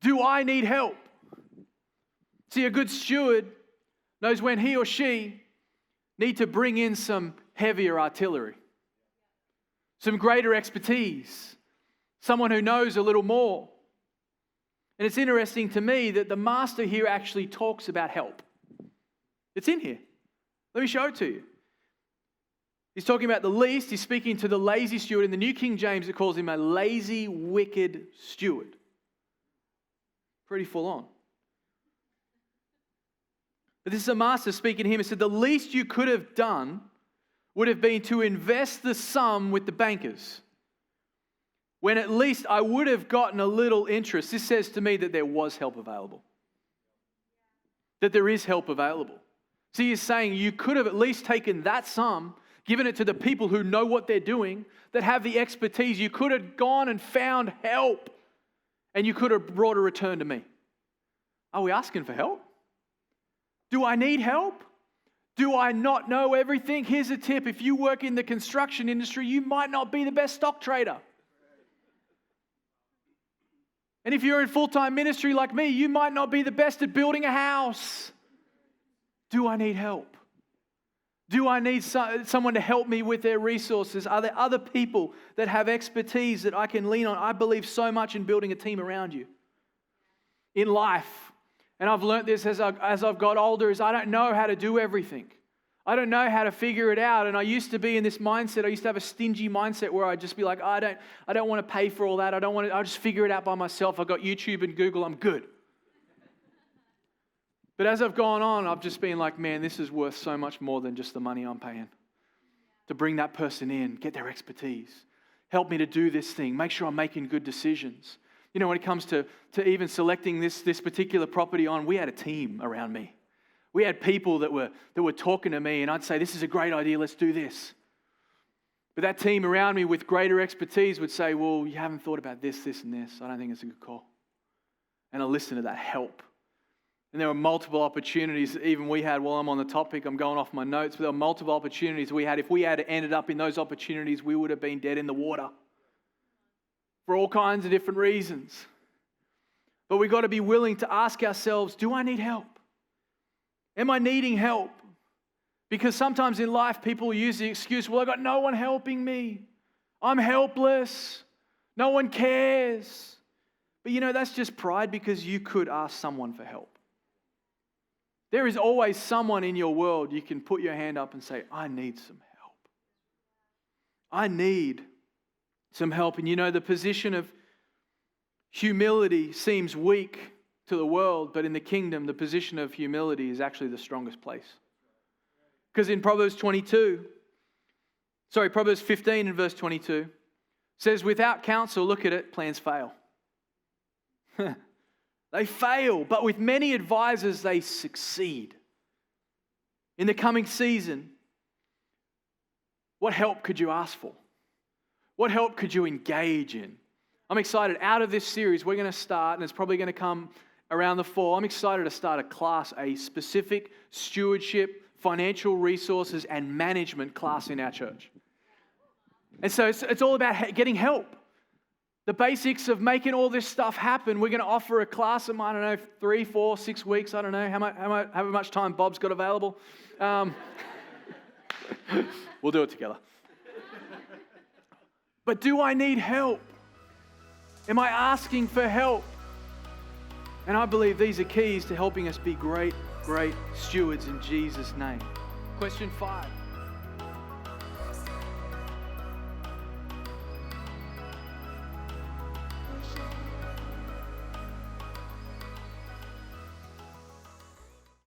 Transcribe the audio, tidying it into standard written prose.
Do I need help? See, a good steward knows when he or she need to bring in some heavier artillery, some greater expertise, someone who knows a little more. And it's interesting to me that the master here actually talks about help. It's in here. Let me show it to you. He's talking about the least. He's speaking to the lazy steward. In the New King James, it calls him a lazy, wicked steward. Pretty full on. But this is a master speaking to him. He said, the least you could have done would have been to invest the sum with the bankers, when at least I would have gotten a little interest. This says to me that there was help available. That there is help available. See, he's saying you could have at least taken that sum, given it to the people who know what they're doing, that have the expertise. You could have gone and found help, and you could have brought a return to me. Are we asking for help? Do I need help? Do I not know everything? Here's a tip. If you work in the construction industry, you might not be the best stock trader. And if you're in full-time ministry like me, you might not be the best at building a house. Do I need help? Do I need someone to help me with their resources? Are there other people that have expertise that I can lean on? I believe so much in building a team around you. In life, and I've learned this as I've got older, is I don't know how to do everything. I don't know how to figure it out. And I used to be in this mindset. I used to have a stingy mindset where I'd just be like, I don't want to pay for all that. I'll just figure it out by myself. I've got YouTube and Google. I'm good. But as I've gone on, I've just been like, man, this is worth so much more than just the money I'm paying. To bring that person in, get their expertise. Help me to do this thing. Make sure I'm making good decisions. You know, when it comes to even selecting this particular property on, we had a team around me. We had people that were talking to me, and I'd say, this is a great idea, let's do this. But that team around me with greater expertise would say, well, you haven't thought about this, this, and this. I don't think it's a good call. And I listen to that help. And there were multiple opportunities that even we had. While I'm on the topic, I'm going off my notes, but there were multiple opportunities we had. If we had ended up in those opportunities, we would have been dead in the water. For all kinds of different reasons. But we've got to be willing to ask ourselves, do I need help? Am I needing help? Because sometimes in life people use the excuse, well, I've got no one helping me. I'm helpless. No one cares. But you know, that's just pride, because you could ask someone for help. There is always someone in your world you can put your hand up and say, I need some help. I need some help. And you know, the position of humility seems weak to the world, but in the kingdom, the position of humility is actually the strongest place. Because in Proverbs 15 and verse 22, says, without counsel, look at it, plans fail. They fail, but with many advisors, they succeed. In the coming season, what help could you ask for? What help could you engage in? I'm excited. Out of this series, we're going to start, and it's probably going to come around the fall. I'm excited to start a class, a specific stewardship, financial resources, and management class in our church. And so it's all about getting help. The basics of making all this stuff happen. We're going to offer a class of, I don't know, 3, 4, 6 weeks. I don't know how much time Bob's got available. We'll do it together. But do I need help? Am I asking for help? And I believe these are keys to helping us be great, great stewards in Jesus' name. Question 5.